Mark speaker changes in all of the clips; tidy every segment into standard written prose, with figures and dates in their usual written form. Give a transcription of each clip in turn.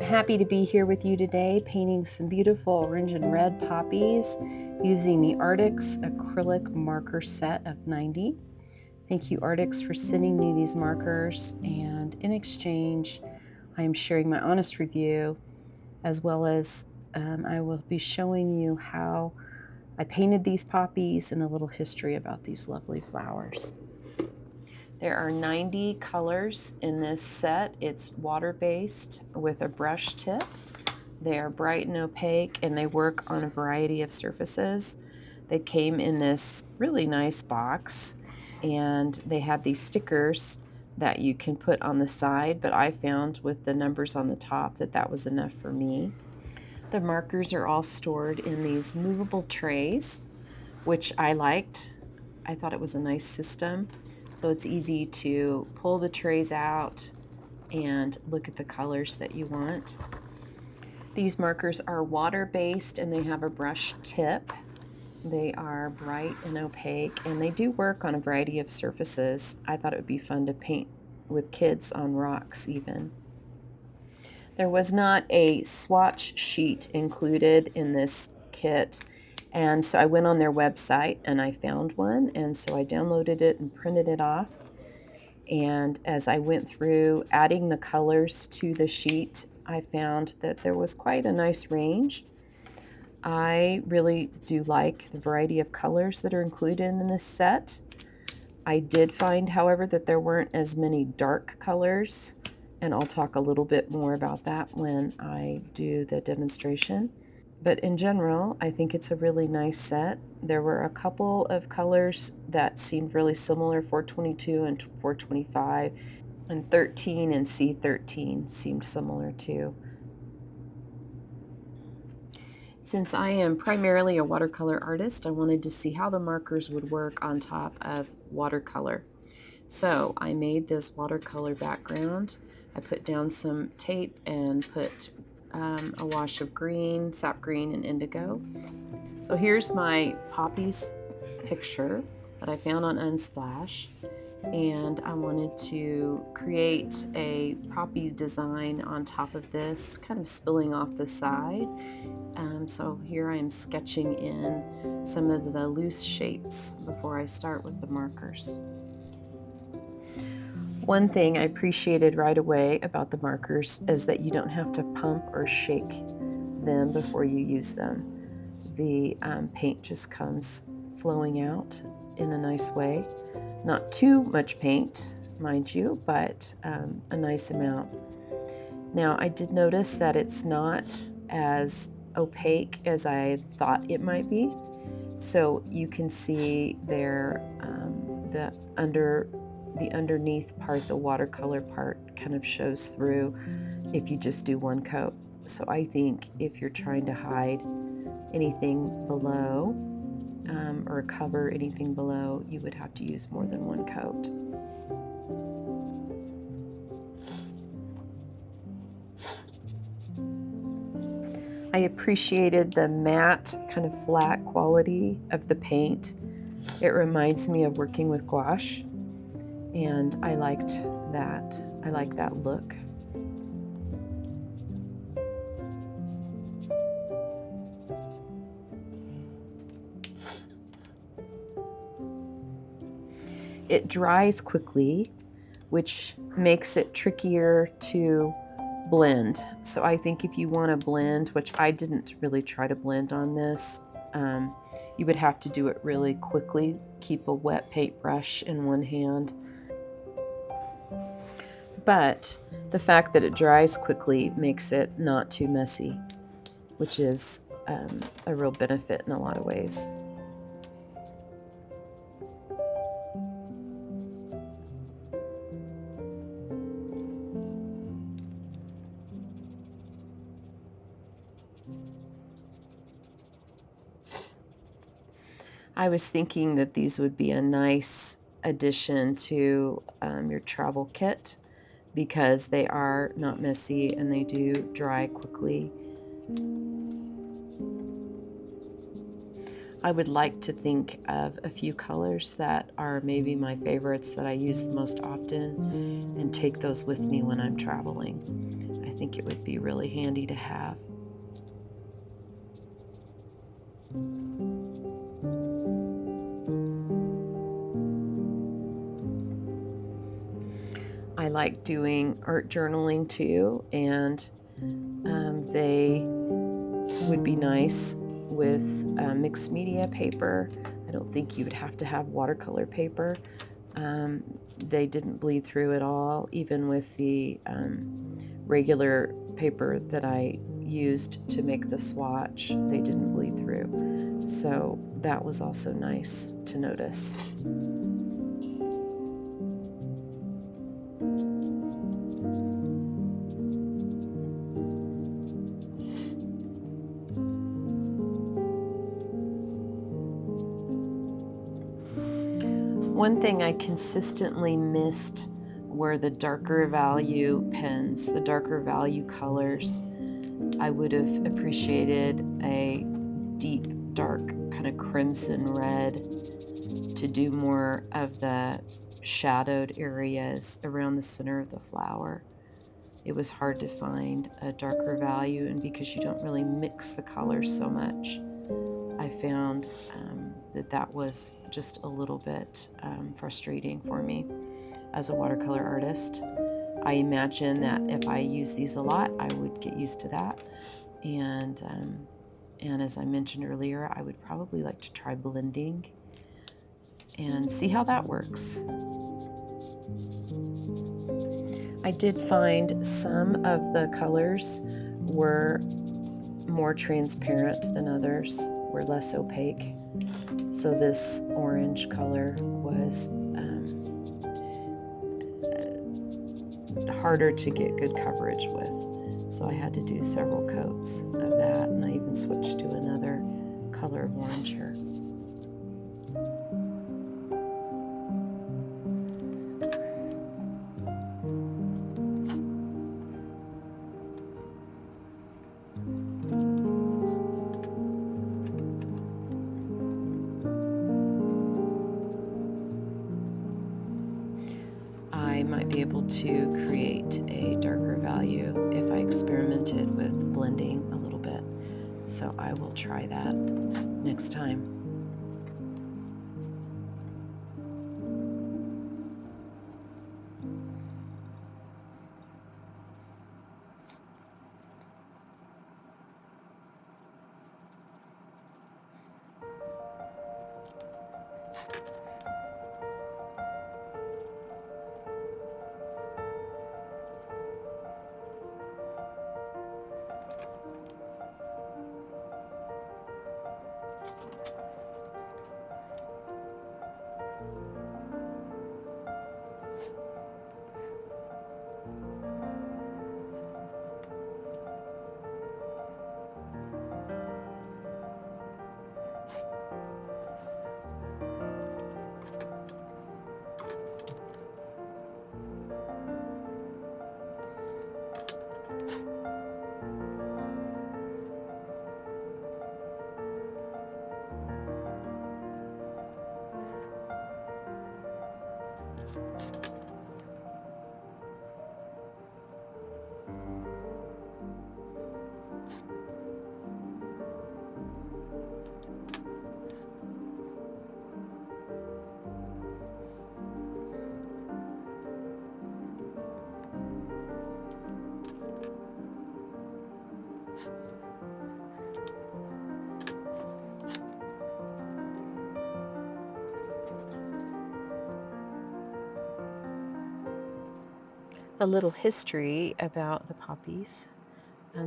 Speaker 1: happy to be here with you today, painting some beautiful orange and red poppies using the Arrtx acrylic marker set of 90. Thank you, Arrtx, for sending me these markers, and in exchange, I am sharing my honest review, as well as I will be showing you how I painted these poppies and a little history about these lovely flowers. There are 90 colors in this set. It's water-based with a brush tip. They are bright and opaque, and they work on a variety of surfaces. They came in this really nice box, and they have these stickers that you can put on the side, but I found with the numbers on the top that that was enough for me. The markers are all stored in these movable trays, which I liked. I thought it was a nice system. So it's easy to pull the trays out and look at the colors that you want. These markers are water-based and they have a brush tip. They are bright and opaque, and they do work on a variety of surfaces. I thought it would be fun to paint with kids on rocks even. There was not a swatch sheet included in this kit, and so I went on their website and I found one, and so I downloaded it and printed it off. And as I went through adding the colors to the sheet, I found that there was quite a nice range. I really do like the variety of colors that are included in this set. I did find, however, that there weren't as many dark colors, and I'll talk a little bit more about that when I do the demonstration. But in general, I think it's a really nice set. There were a couple of colors that seemed really similar, 422 and 425, and 13 and C13 seemed similar too. Since I am primarily a watercolor artist, I wanted to see how the markers would work on top of watercolor. So I made this watercolor background. I put down some tape and put a wash of green, sap green, and indigo. So here's my poppies picture that I found on Unsplash, and I wanted to create a poppy design on top of this, kind of spilling off the side. So here I am sketching in some of the loose shapes before I start with the markers. One thing I appreciated right away about the markers is that you don't have to pump or shake them before you use them. The paint just comes flowing out in a nice way. Not too much paint, mind you, but a nice amount. Now, I did notice that it's not as opaque as I thought it might be. So you can see there the underneath part, the watercolor part, kind of shows through if you just do one coat. So I think if you're trying to hide anything below or cover anything below, you would have to use more than one coat. I appreciated the matte, kind of flat quality of the paint. It reminds me of working with gouache, and I liked that. I like that look. It dries quickly, which makes it trickier to blend. So I think if you want to blend, which I didn't really try to blend on this, you would have to do it really quickly. Keep a wet paintbrush in one hand. But the fact that it dries quickly makes it not too messy, which is a real benefit in a lot of ways. I was thinking that these would be a nice addition to your travel kit because they are not messy and they do dry quickly. I would like to think of a few colors that are maybe my favorites that I use the most often and take those with me when I'm traveling. I think it would be really handy to have. I like doing art journaling too, and they would be nice with mixed media paper. I don't think you would have to have watercolor paper. They didn't bleed through at all, even with the regular paper that I used to make the swatch. They didn't bleed through. So that was also nice to notice. One thing I consistently missed were the darker value pens, the darker value colors. I would have appreciated a deep, dark, kind of crimson red to do more of the shadowed areas around the center of the flower. It was hard to find a darker value, and because you don't really mix the colors so much, I found that was just a little bit frustrating for me as a watercolor artist. I imagine that if I use these a lot, I would get used to that. And as I mentioned earlier, I would probably like to try blending and see how that works. I did find some of the colors were more transparent than others, were less opaque. So this orange color was harder to get good coverage with. So I had to do several coats of that, and I even switched to another color of orange here. I might be able to create a darker value if I experimented with blending a little bit. So I will try that next time. A little history about the poppies.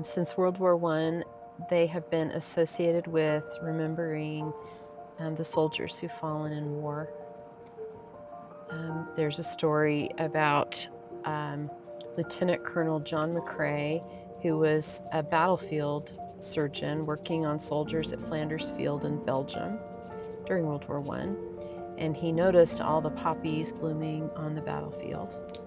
Speaker 1: Since World War I, they have been associated with remembering the soldiers who've fallen in war. There's a story about Lieutenant Colonel John McCrae, who was a battlefield surgeon working on soldiers at Flanders Field in Belgium during World War I, and he noticed all the poppies blooming on the battlefield.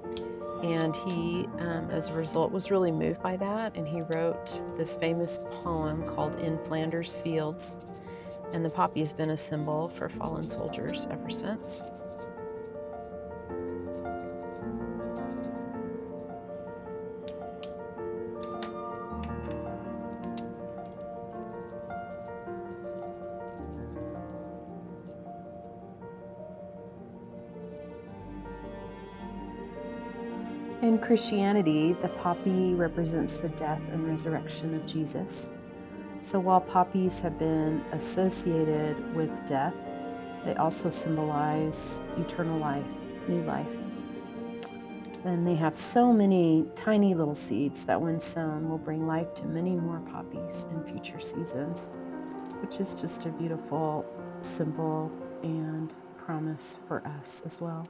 Speaker 1: And he, as a result, was really moved by that, and he wrote this famous poem called In Flanders Fields, and the poppy has been a symbol for fallen soldiers ever since. In Christianity, the poppy represents the death and resurrection of Jesus. So while poppies have been associated with death, they also symbolize eternal life, new life. And they have so many tiny little seeds that when sown will bring life to many more poppies in future seasons, which is just a beautiful symbol and promise for us as well.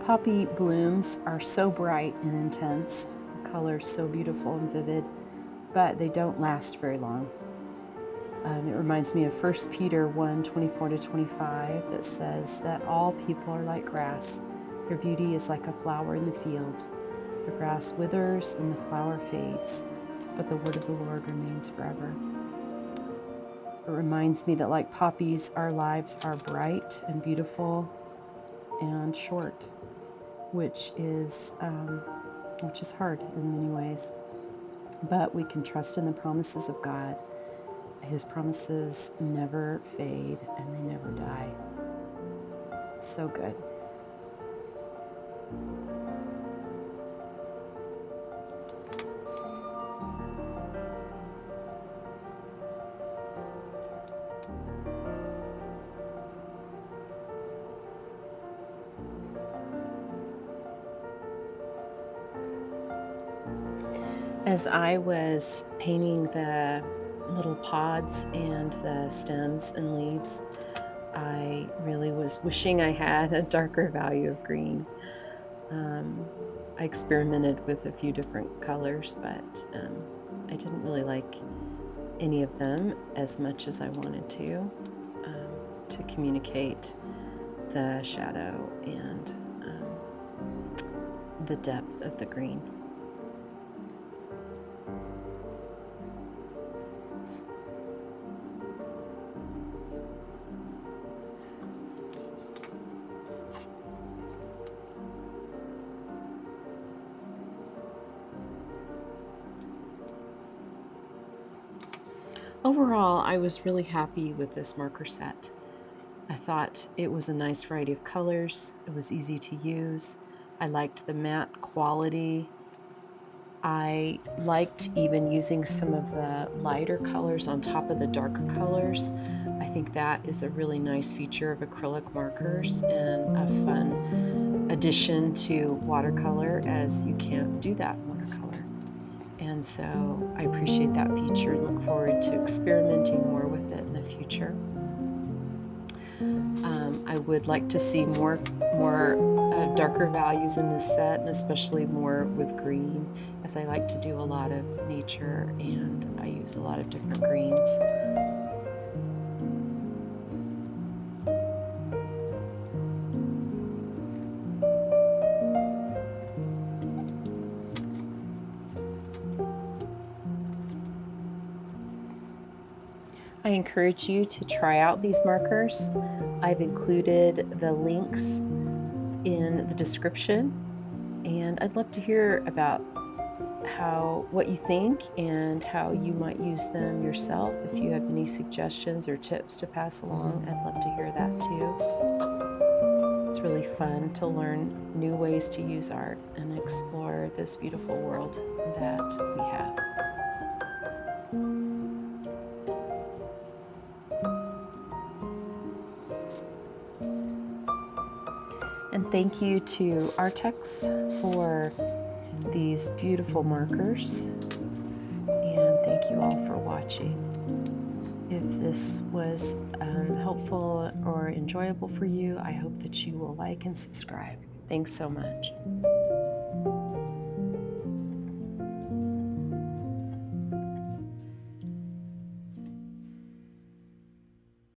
Speaker 1: Poppy blooms are so bright and intense, the colors so beautiful and vivid, but they don't last very long. It reminds me of 1 Peter 1:24-25 that says that all people are like grass. Their beauty is like a flower in the field. The grass withers and the flower fades, but the word of the Lord remains forever. It reminds me that like poppies, our lives are bright and beautiful and short, which is hard in many ways. But we can trust in the promises of God. His promises never fade and they never die. So good. As I was painting the little pods and the stems and leaves, I really was wishing I had a darker value of green. I experimented with a few different colors, but I didn't really like any of them as much as I wanted to communicate the shadow and the depth of the green. Overall, I was really happy with this marker set. I thought it was a nice variety of colors. It was easy to use. I liked the matte quality. I liked even using some of the lighter colors on top of the darker colors. I think that is a really nice feature of acrylic markers and a fun addition to watercolor, as you can't do that in watercolor. And so I appreciate that feature and look forward to experimenting more with it in the future. I would like to see more darker values in this set, and especially more with green, as I like to do a lot of nature and I use a lot of different greens. I encourage you to try out these markers. I've included the links in the description, and I'd love to hear about what you think and how you might use them yourself. If you have any suggestions or tips to pass along, I'd love to hear that too. It's really fun to learn new ways to use art and explore this beautiful world that we have. And thank you to Arrtx for these beautiful markers. And thank you all for watching. If this was helpful or enjoyable for you, I hope that you will like and subscribe. Thanks so much.